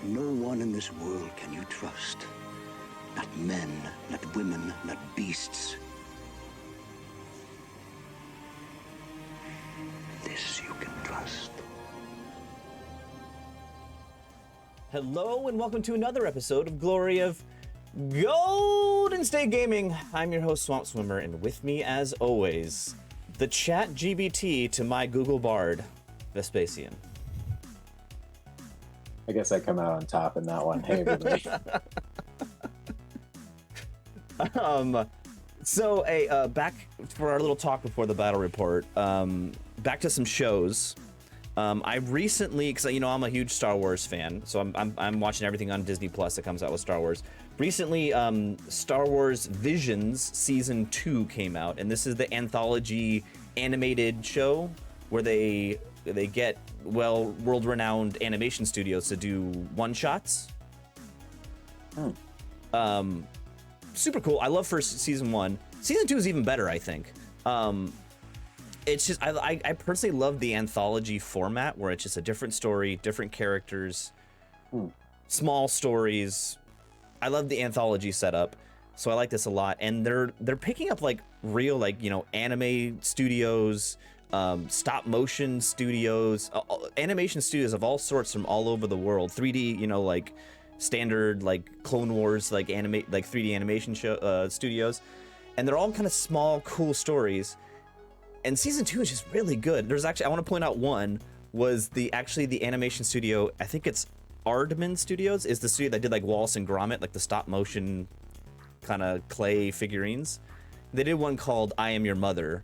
No one in this world can you trust. Not men, not women, not beasts. This you can trust. Hello and welcome to another episode of Glory of Golden State Gaming. I'm your host, Swamp Swimmer, and with me, as always, the chat GBT to my Google Bard, Vespacian. I guess I come out on top in that one. Hey, everybody. Back for our little talk before the battle report, back to some shows. I recently, because I'm a huge Star Wars fan, so I'm watching everything on Disney Plus that comes out with Star Wars. Recently, Star Wars Visions Season 2 came out, and this is the anthology animated show where they get world-renowned animation studios to do one-shots. Super cool. I love first season 1. Season 2 is even better, I think. It's just I personally love the anthology format where it's just a different story, different characters, small stories. I love the anthology setup, so I like this a lot. And they're picking up like real anime studios, stop motion studios, animation studios of all sorts from all over the world. 3D, like standard like Clone Wars like 3D animation studios, and they're all kind of small, cool stories. And season 2 is just really good. There's actually, I want to point out one was the animation studio. I think it's Aardman Studios is the studio that did like Wallace and Gromit, like the stop motion kind of clay figurines. They did one called I Am Your Mother.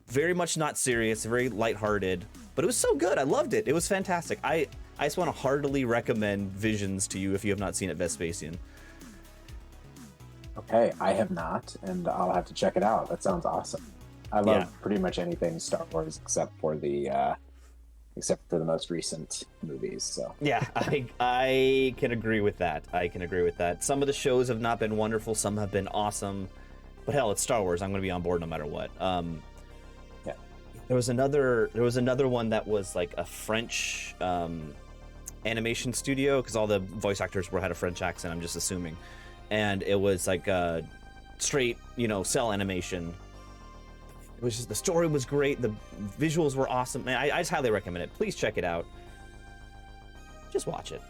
Very much not serious, very lighthearted, but it was so good. I loved it. It was fantastic. I just want to heartily recommend Visions to you if you have not seen it, Vespacian. Okay, I have not, and I'll have to check it out. That sounds awesome. I love pretty much anything Star Wars except for the most recent movies. So yeah, I can agree with that. Some of the shows have not been wonderful. Some have been awesome. But hell, it's Star Wars. I'm going to be on board no matter what. There was another one that was like a French animation studio, because all the voice actors had a French accent, I'm just assuming. And it was like a straight, cell animation. It was just, the story was great, the visuals were awesome. Man, I just highly recommend it. Please check it out. Just watch it.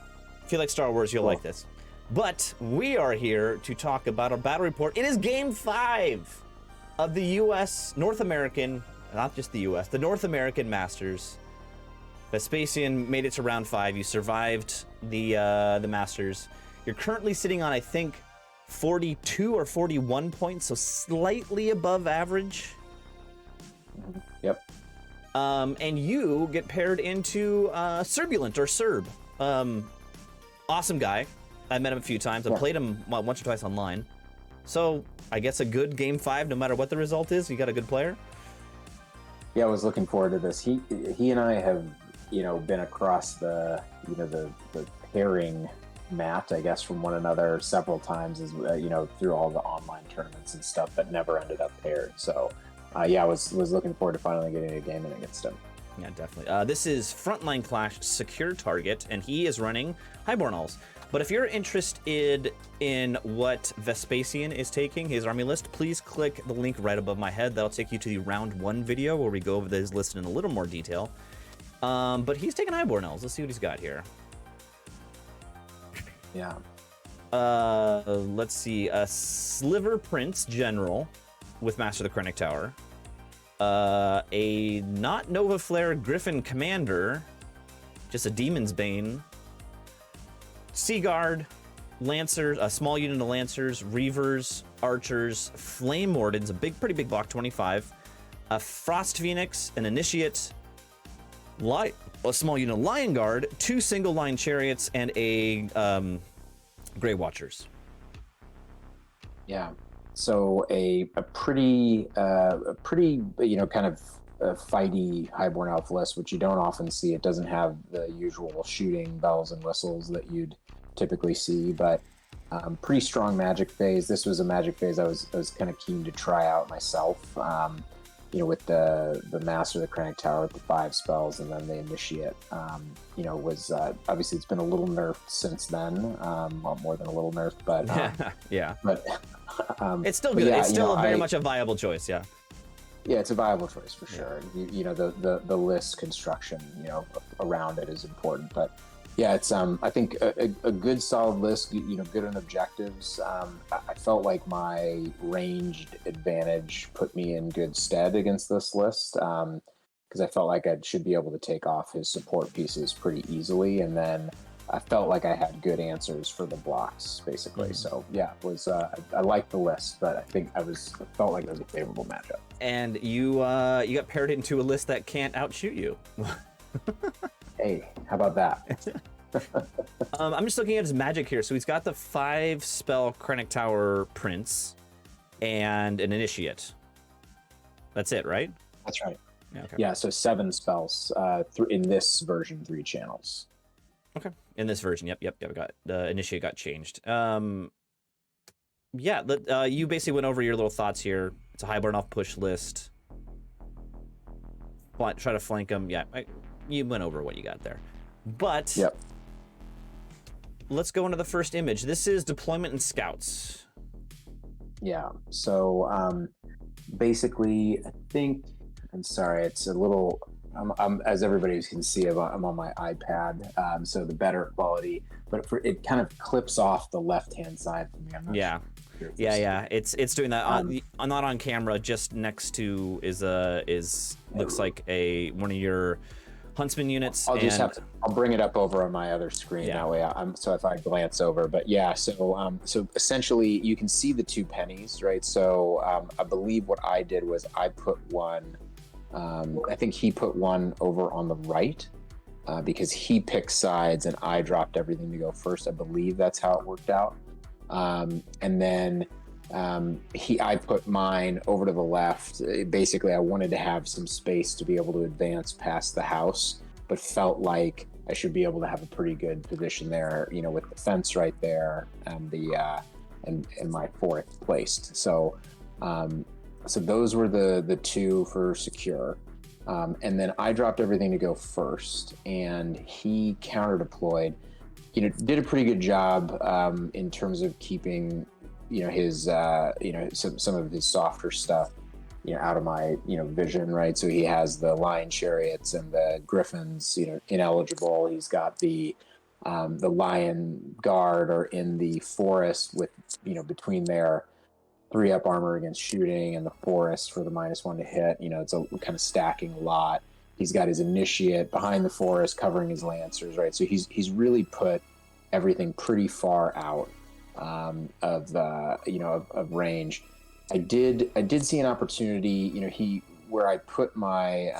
If you like Star Wars, you'll like this. But we are here to talk about our battle report. It is Game 5 of the U.S. North American, not just the U.S., the North American Masters. Vespacian made it to round 5. You survived the Masters. You're currently sitting on, I think, 42 or 41 points, so slightly above average. Yep. And you get paired into Serbulant or Serb. Awesome guy. I met him a few times. I played him once or twice online. So I guess a good Game 5, no matter what the result is. You got a good player. Yeah, I was looking forward to this. He and I have been across the pairing mat, I guess, from one another several times, as through all the online tournaments and stuff, but never ended up paired. So I was looking forward to finally getting a game in against him. Yeah, definitely. This is Frontline Clash Secure Target, and he is running Highborn Elves. But if you're interested in what Vespacian is taking, his army list, please click the link right above my head. That'll take you to the round 1 video where we go over his list in a little more detail. But he's taking Highborn Elves. Let's see what he's got here. Yeah. Let's see. A Sliver Prince General with Master of the Krennic Tower. A not Nova Flare Griffin Commander, just a Demon's Bane. Sea Guard, Lancers, a small unit of Lancers, Reavers, Archers, Flame Wardens, pretty big block, 25. A Frost Phoenix, an Initiate, a small unit of Lion Guard, 2 single line Chariots, and a Grey Watchers. Yeah. So a pretty kind of fighty Highborn Elf list, which you don't often see. It doesn't have the usual shooting bells and whistles that you'd typically see, but pretty strong magic phase. This was a magic phase I was kind of keen to try out myself. with the Master of the Crank Tower with the 5 spells and then the Initiate, was obviously it's been a little nerfed since then, well, more than a little nerfed, but yeah, but it's still good. Yeah, it's still very much a viable choice. Yeah. Yeah, it's a viable choice for sure. The list construction, around it is important. But yeah, it's I think a good solid list, good on objectives. I felt like my ranged advantage put me in good stead against this list, because I felt like I should be able to take off his support pieces pretty easily, and then I felt like I had good answers for the blocks, basically. So yeah, it was I liked the list, but I think I felt like it was a favorable matchup. And you got paired into a list that can't outshoot you. Hey, how about that? I'm just looking at his magic here. So he's got the 5 spell Krennic Tower Prince and an Initiate. That's it, right? That's right. Yeah. Okay. Yeah. So 7 spells in this version, 3 channels. Okay. In this version, yep. Got the Initiate got changed. You basically went over your little thoughts here. It's a Highborn Elf push list. Try to flank them. Yeah, you went over what you got there. But yep. Let's go into the first image. This is deployment and scouts. Yeah. So basically, I'm sorry, it's a little. I'm as everybody can see, I'm on my iPad, so the better quality, but it kind of clips off the left-hand side for me. I'm not sure. Yeah. It's doing that. Not on camera. Just next to looks like one of your Huntsman units. I'll bring it up over on my other screen. Yeah. That way, so if I glance over, but yeah. So essentially, you can see the 2 pennies, right? So I believe what I did was I put one. I think he put one over on the right because he picked sides and I dropped everything to go first. I believe that's how it worked out. And then I put mine over to the left. Basically, I wanted to have some space to be able to advance past the house, but felt like I should be able to have a pretty good position there, with the fence right there and and my 4th placed. So those were the 2 for secure. And then I dropped everything to go first, and he counter deployed. Did a pretty good job in terms of keeping, his, some of his softer stuff, out of my, vision, right? So he has the lion chariots and the griffins, ineligible. He's got the lion guard are in the forest with, between their 3-up armor against shooting and the forest for the -1 to hit. It's a kind of stacking a lot. He's got his Initiate behind the forest covering his Lancers, right? So he's really put everything pretty far out of range. I did see an opportunity, where I put my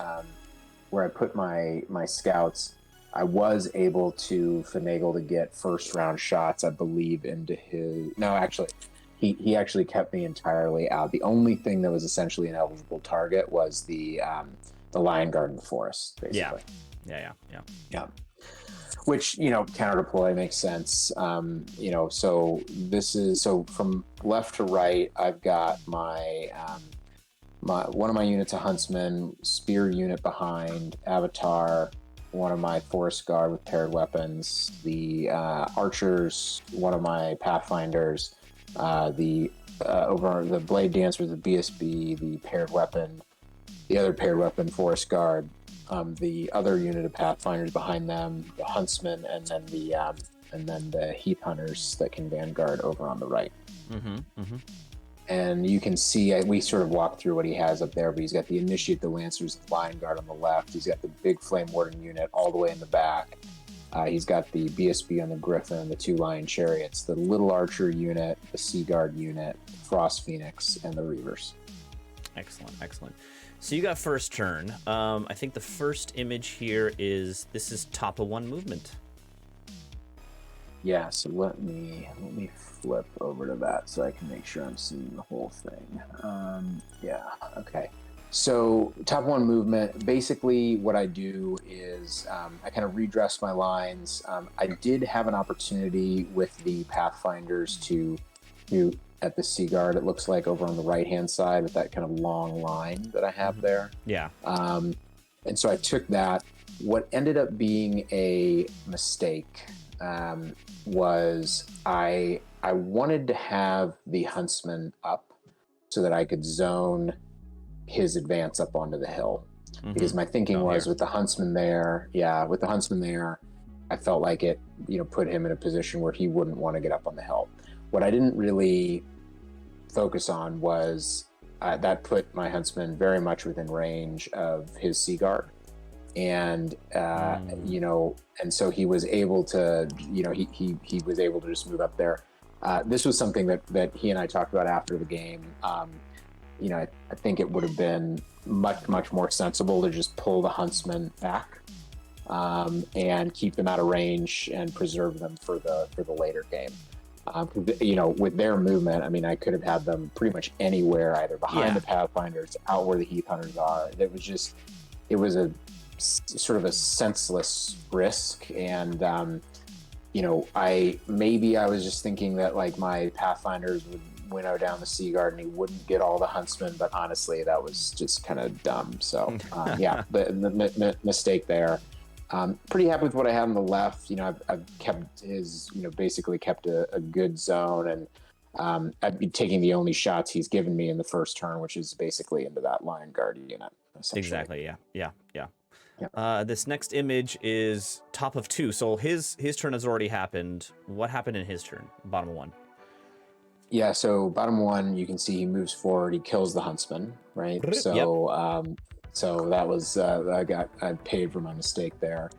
scouts. I was able to finagle to get first round shots, I believe, into his. No, actually, he actually kept me entirely out. The only thing that was essentially an eligible target was the Lion Guard in the forest, basically. Yeah. Which, counter deploy makes sense. So from left to right, I've got my one of my units a Huntsman, spear unit behind, Avatar, one of my Forest Guard with paired weapons, the archers, one of my Pathfinders, over the Blade Dancer, the BSB, the paired weapon, the other paired weapon, Forest Guard, the other unit of Pathfinders behind them, the Huntsman, and then the Heath Hunters that can Vanguard over on the right. And you can see, we sort of walked through what he has up there, but he's got the Initiate, the Lancers, the Lion Guard on the left. He's got the big Flame Warden unit all the way in the back. He's got the BSB on the Griffin, the 2 Lion Chariots, the Little Archer unit, the Sea Guard unit, Frost Phoenix, and the Reavers. Excellent. So you got first turn. I think the first image here this is top of 1 movement. Yeah, so let me flip over to that so I can make sure I'm seeing the whole thing. Okay. So top 1 movement, basically what I do is I kind of redress my lines. I did have an opportunity with the Pathfinders to at the Sea Guard, it looks like, over on the right-hand side with that kind of long line that I have there. Yeah. And so I took that. What ended up being a mistake was I wanted to have the Huntsman up so that I could zone his advance up onto the hill. Because my thinking was with the Huntsman there, I felt like it, put him in a position where he wouldn't want to get up on the hill. What I didn't really focus on was that put my Huntsman very much within range of his Sea Guard. And, and so he was able to, he was able to just move up there. This was something that he and I talked about after the game. I think it would have been much more sensible to just pull the Huntsman back and keep them out of range and preserve them for the later game. With their movement, I mean, I could have had them pretty much anywhere, either behind the Pathfinders, out where the Heath Hunters are. It was a sort of a senseless risk, and I was just thinking that like my Pathfinders would winnow down the Sea Guard and he wouldn't get all the Huntsmen, but honestly that was just kind of dumb. So the mistake there. Pretty happy with what I have on the left. I've kept his, basically kept a good zone, and I'd be taking the only shots he's given me in the first turn, which is basically into that Lion Guard unit. Exactly. Yeah. This next image is top of 2. So his turn has already happened. What happened in his turn? Bottom 1. Yeah. So bottom 1, you can see he moves forward. He kills the Huntsman, right? So, so that was I paid for my mistake there.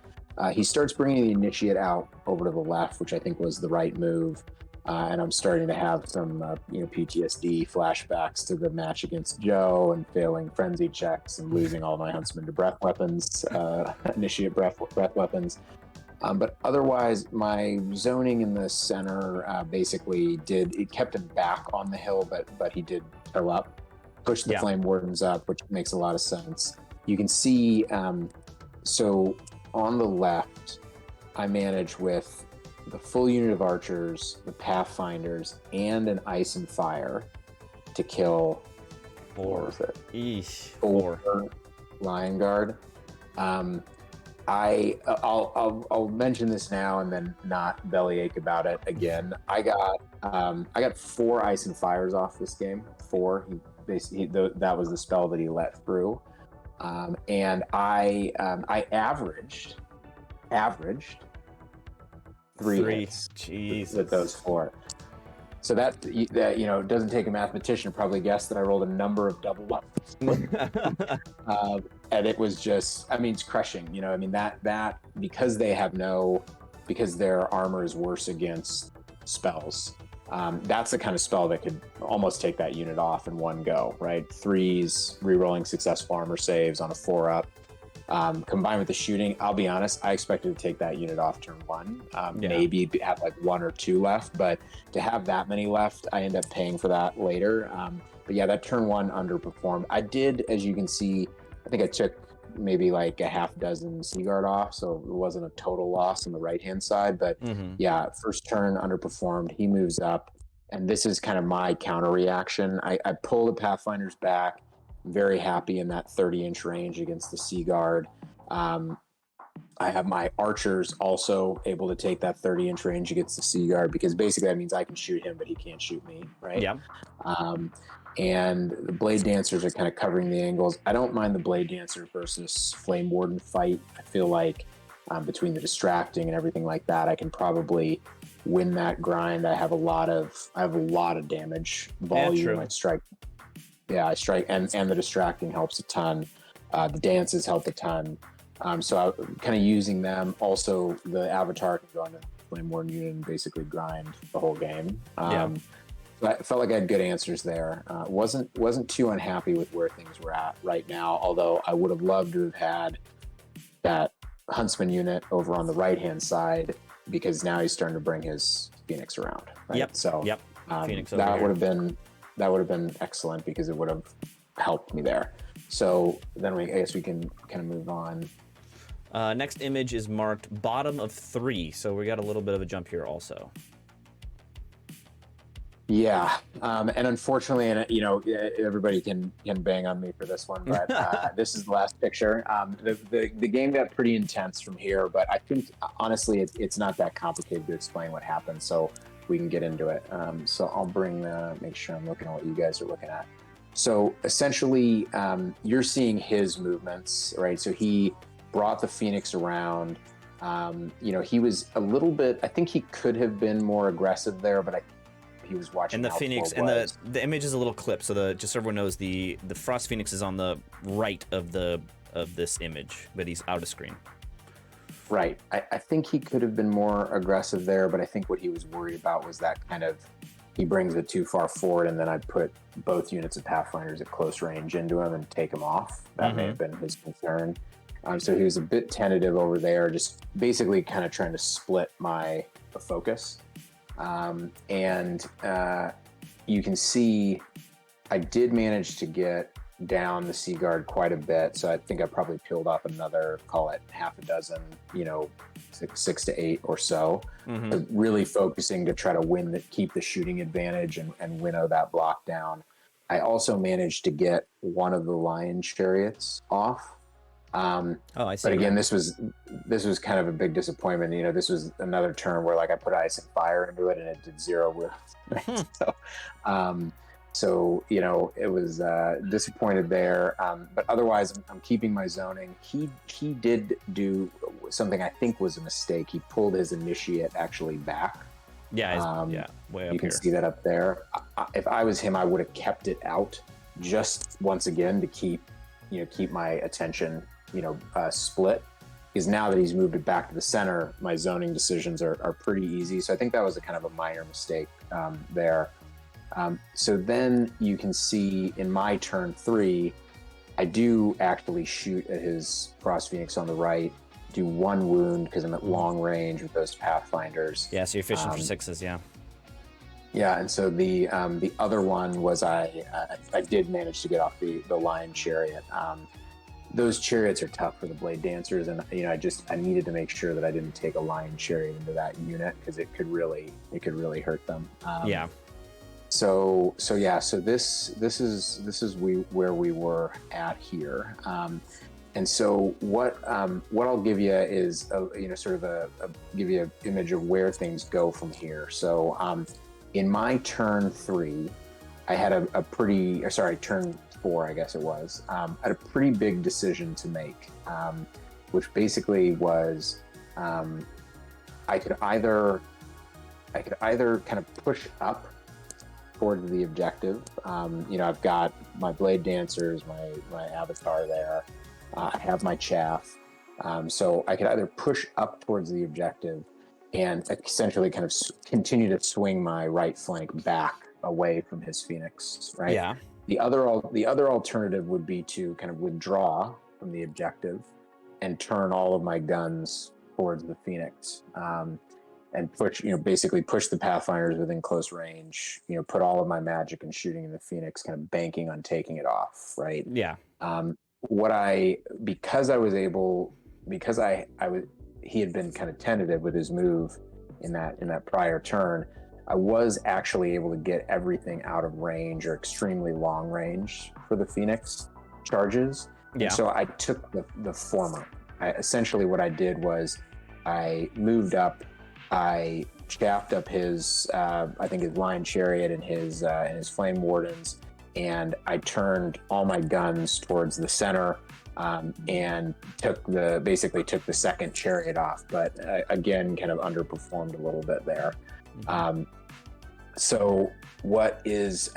He starts bringing the Initiate out over to the left, which I think was the right move. And I'm starting to have some PTSD flashbacks to the match against Joe and failing frenzy checks and losing all my Huntsmen to breath weapons, Initiate breath weapons. But otherwise, my zoning in the center basically it kept him back on the hill, but he did go up. Push the Flame Wardens up, which makes a lot of sense. You can see, so on the left, I manage with the full unit of archers, the Pathfinders, and an Ice and Fire to kill 4 Lion Guard. I'll mention this now and then not bellyache about it again. I got 4 Ice and Fires off this game. 4. That was the spell that he let through, and I averaged 3 hits. Jesus. With those 4. So that doesn't take a mathematician to probably guess that I rolled a number of double ones. And it was just, it's crushing. That because their armor is worse against spells. That's the kind of spell that could almost take that unit off in one go, right? 3s, re-rolling successful armor saves on a 4-up. Combined with the shooting, I'll be honest, I expected to take that unit off turn 1. Maybe have like 1 or 2 left, but to have that many left, I end up paying for that later. But yeah, that turn 1 underperformed. I did, as you can see, I think I took maybe like a half dozen Sea Guard off, so it wasn't a total loss on the right-hand side. But first turn underperformed. He moves up, and this is kind of my counter reaction. I pull the Pathfinders back. Very happy in that 30-inch range against the Sea Guard. I have my archers also able to take that 30-inch range against the Sea Guard, because basically that means I can shoot him, but he can't shoot me, right? Yeah. And the Blade Dancers are kind of covering the angles. I don't mind the Blade Dancer versus Flame Warden fight. I feel like between the distracting and everything like that, I can probably win that grind. I have a lot of damage volume. I strike, and the distracting helps a ton. The dances help a ton. So I'm kind of using them. Also, the Avatar can go into Flame Warden unit and basically grind the whole game. I felt like I had good answers there. Wasn't too unhappy with where things were at right now, although I would have loved to have had that Huntsman unit over on the right-hand side, because now he's starting to bring his Phoenix around. Right? Phoenix that would have been excellent, because it would have helped me there. So then I guess we can kind of move on. Next image is marked bottom of 3, so we got a little bit of a jump here also. Yeah, and unfortunately, and everybody can bang on me for this one, but this is the last picture. The game got pretty intense from here, but I think honestly, it's not that complicated to explain what happened, so we can get into it. So I'll make sure I'm looking at what you guys are looking at. So essentially, you're seeing his movements, right? So he brought the Phoenix around. He was a little bit. I think he could have been more aggressive there, but he was watching. And the Phoenix, and the image is a little clip, so just so everyone knows, the Frost Phoenix is on the right of this image, but he's out of screen. Right. I think he could have been more aggressive there, but I think what he was worried about was that kind of he brings it too far forward, and then I put both units of Pathfinders at close range into him and take him off. That may have been his concern. So he was a bit tentative over there, just basically kind of trying to split my focus. And you can see I did manage to get down the Sea Guard quite a bit. So I think I probably peeled off another, call it half a dozen, 6 to 8 or so. So really focusing to try to keep the shooting advantage and winnow that block down. I also managed to get one of the Lion Chariots off. I see. But again, this was kind of a big disappointment. This was another turn where I put ice and fire into it and it did 0 wounds. Right? So it was disappointed there. But otherwise, I'm keeping my zoning. He did do something I think was a mistake. He pulled his initiate actually back. Yeah, way up you can here. see that up there. If I was him, I would have kept it out just once again to keep my attention split, because now that he's moved it back to the center, my zoning decisions are pretty easy. So I think that was a kind of a minor mistake there. So then you can see in my turn 3, I do actually shoot at his Frost Phoenix on the right, do 1 wound because I'm at long range with those Pathfinders. Yeah, so you're fishing for 6s, yeah. Yeah, and so the other one was I did manage to get off the Lion Chariot. Those chariots are tough for the Blade Dancers, and I needed to make sure that I didn't take a Lion Chariot into that unit because it could really hurt them. Yeah. So this is where we were at here. And so what I'll give you is give you an image of where things go from here. So in my turn 3, I had turn 4, I guess it was. I had a pretty big decision to make, which basically was I could either kind of push up toward the objective. I've got my Blade Dancers, my Avatar there. I have my Chaff. So I could either push up towards the objective and essentially kind of continue to swing my right flank back away from his Phoenix, right? Yeah. The other alternative would be to kind of withdraw from the objective and turn all of my guns towards the Phoenix, and basically push the Pathfinders within close range. Put all of my magic and shooting in the Phoenix, kind of banking on taking it off, right? Yeah. He had been kind of tentative with his move in that prior turn. I was actually able to get everything out of range or extremely long range for the Phoenix charges. Yeah. And so I took the former. Essentially what I did was I moved up, I chaffed up his, I think his Lion Chariot and his Flame Wardens, and I turned all my guns towards the center, and took the second chariot off, but again, kind of underperformed a little bit there. So I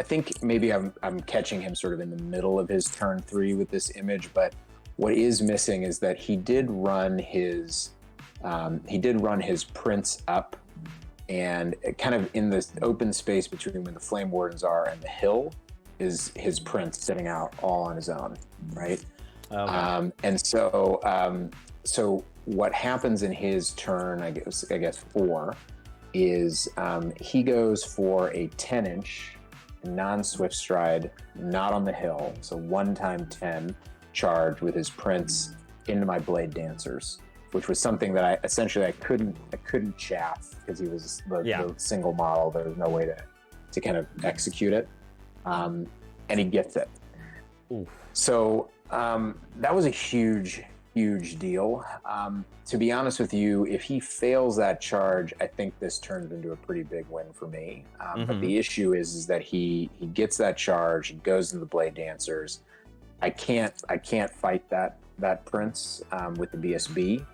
think maybe I'm catching him sort of in the middle of his turn 3 with this image, but what is missing is that he did run his prince up, and kind of in this open space between where the Flame Wardens are and the hill is his prince sitting out all on his own, right? Okay. And so what happens in his turn, I guess 4, is he goes for a 10-inch non-swift stride, not on the hill, so 1x10 charge with his prince into my Blade Dancers, which was something that I couldn't chaff because he was the single model. There was no way kind of execute it, and he gets it. Oof. So that was a huge deal. To be honest with you, if he fails that charge, I think this turns into a pretty big win for me. But the issue is that he gets that charge, he goes into the Blade Dancers. I can't fight that Prince with the BSB.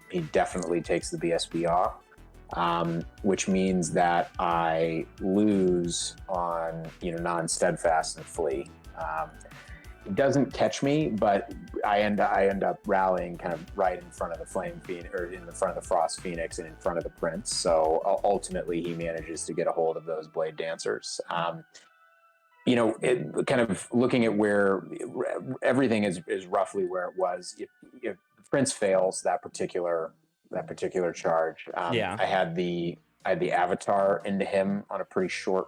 He definitely takes the BSB off, which means that I lose on non-steadfast and flee. It doesn't catch me, but I end up rallying kind of right in front of the Flame Phoenix, or in the front of the Frost Phoenix, and in front of the Prince. So ultimately, he manages to get a hold of those Blade Dancers. It kind of looking at where everything is roughly where it was. If Prince fails that particular charge, I had the Avatar into him on a pretty short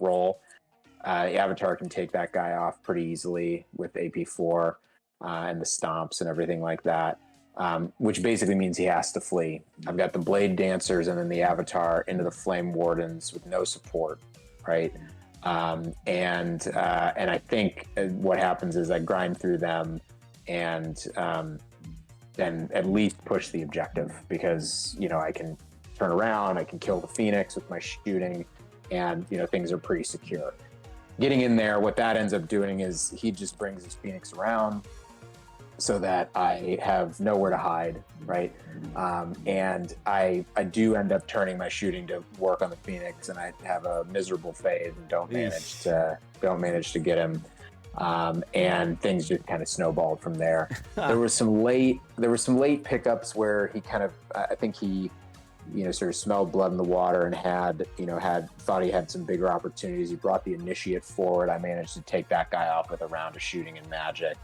roll. The Avatar can take that guy off pretty easily with AP4 and the stomps and everything like that, which basically means he has to flee. I've got the Blade Dancers and then the Avatar into the Flame Wardens with no support, right? And I think what happens is I grind through them and then at least push the objective, because I can turn around, I can kill the Phoenix with my shooting, and things are pretty secure. Getting in there, what that ends up doing is he just brings his Phoenix around so that I have nowhere to hide, right? And I do end up turning my shooting to work on the Phoenix, and I have a miserable fade and don't manage to get him. And things just kind of snowballed from there. There were some late pickups where he kind of, I think he sort of smelled blood in the water and thought he had some bigger opportunities. He brought the Initiate forward. I managed to take that guy off with a round of shooting and magic.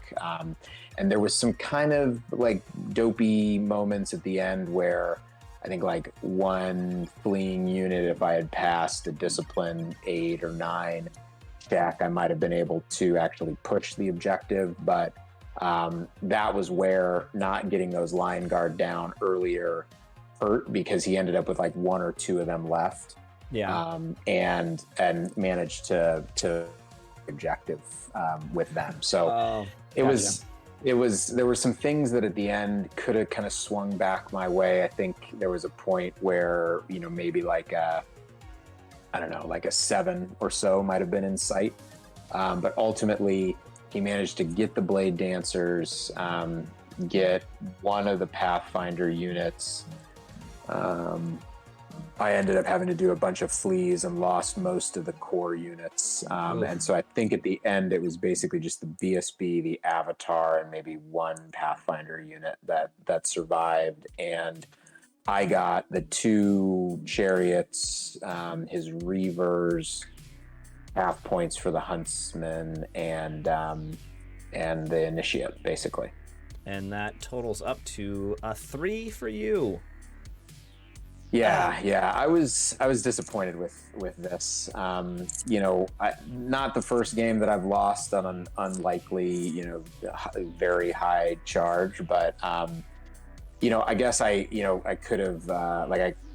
And there was some kind of like dopey moments at the end where I think like one fleeing unit, if I had passed a discipline 8 or 9 check, I might have been able to actually push the objective. But that was where not getting those line guard down earlier hurt, because he ended up with like 1 or 2 of them left. Yeah. And managed to objective with them. So there were some things that at the end could have kind of swung back my way. I think there was a point where maybe like a 7 or so might have been in sight, but ultimately he managed to get the Blade Dancers, get one of the Pathfinder units. I ended up having to do a bunch of flees and lost most of the core units. And so I think at the end, it was basically just the BSB, the Avatar, and maybe one Pathfinder unit that survived. And I got the 2 chariots, his Reavers, half points for the Huntsman, and the Initiate, basically. And that totals up to a 3 for you. Yeah. I was disappointed with this. Not the first game that I've lost on an unlikely, very high charge, but I guess I could have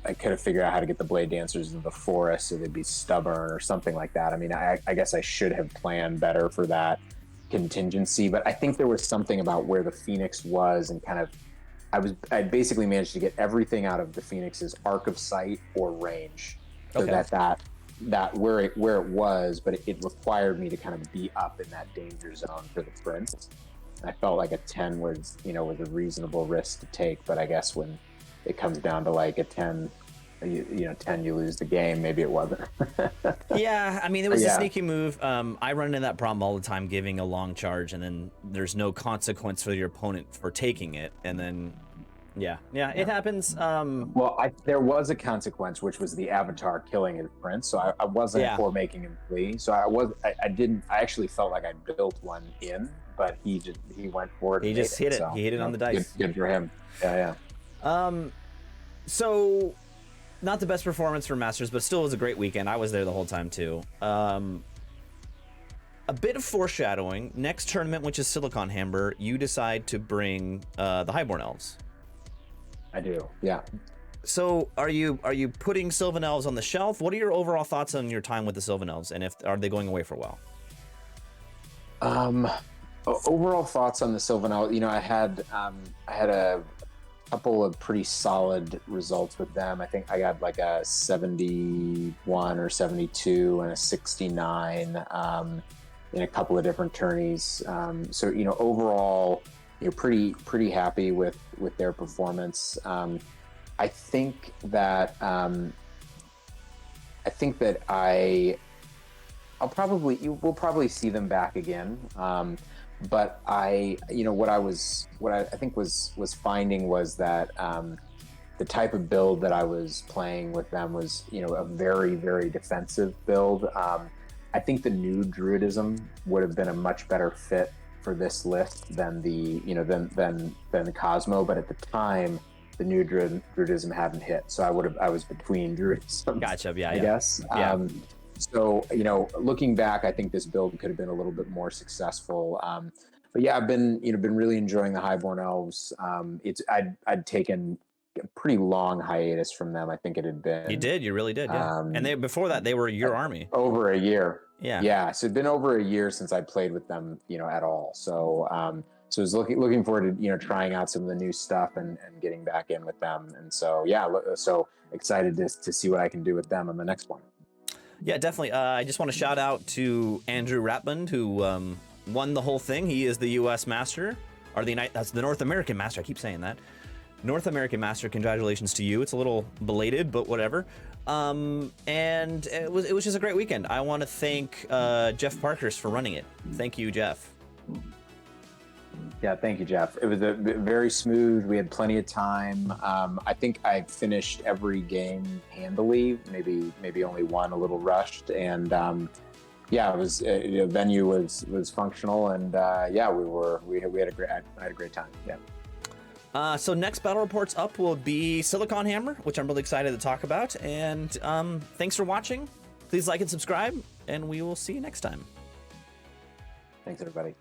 I could have figured out how to get the Blade Dancers into the forest so they'd be stubborn or something like that. I mean, I guess I should have planned better for that contingency, but I think there was something about where the Phoenix was and kind of I basically managed to get everything out of the Phoenix's arc of sight or range, so that where it was, but it required me to kind of be up in that danger zone for the Prince. I felt like a 10 was a reasonable risk to take, but I guess when it comes down to like a 10, 10 you lose the game, maybe it wasn't. Yeah, I mean, it was a sneaky move. I run into that problem all the time, giving a long charge and then there's no consequence for your opponent for taking it, and then it happens. There was a consequence, which was the Avatar killing his Prince, so I wasn't for making him flee. So I actually felt like I built one in, but he went for it. He just hit it. So, he hit it on the dice. Good for him. Yeah. So not the best performance for Masters, but still was a great weekend. I was there the whole time too. A bit of foreshadowing. Next tournament, which is Silicon Hammer, you decide to bring the Highborn Elves. I do, yeah. So are you putting Sylvan Elves on the shelf? What are your overall thoughts on your time with the Sylvan Elves, and are they going away for a while? Overall thoughts on the Sylvan Elves. I had a couple of pretty solid results with them. I think I got like a 71 or 72 and a 69 in a couple of different tourneys. So overall, pretty happy with their performance. I think that we'll probably see them back again. But what I think was finding was that the type of build that I was playing with them was, a very, very defensive build. I think the new Druidism would have been a much better fit for this list than than the Cosmo. But at the time, the new Druidism hadn't hit, so I was between Druidism. Gotcha. Yeah. I guess. Yeah. So, looking back, I think this build could have been a little bit more successful. But yeah, I've been really enjoying the Highborn Elves. I'd taken a pretty long hiatus from them. I think it had been. You really did. Yeah. And before that, they were your army. Over a year. Yeah. Yeah. So it'd been over a year since I played with them, at all. So, so I was looking forward to, trying out some of the new stuff and getting back in with them. And so, yeah, so excited to see what I can do with them on the next one. Yeah, definitely. I just want to shout out to Andrew Ratmund, who won the whole thing. He is the U.S. Master, or that's the North American Master. I keep saying that. North American Master. Congratulations to you. It's a little belated, but whatever. And it was just a great weekend. I want to thank Jeff Parkhurst for running it. Thank you, Jeff. Yeah, thank you, Jeff. It was very smooth. We had plenty of time. I think I finished every game handily. Maybe only one a little rushed. And yeah, it was the venue was functional, and yeah, we had a great time. Yeah. So next battle reports up will be Silicon Hammer, which I'm really excited to talk about. And thanks for watching. Please like and subscribe, and we will see you next time. Thanks, everybody.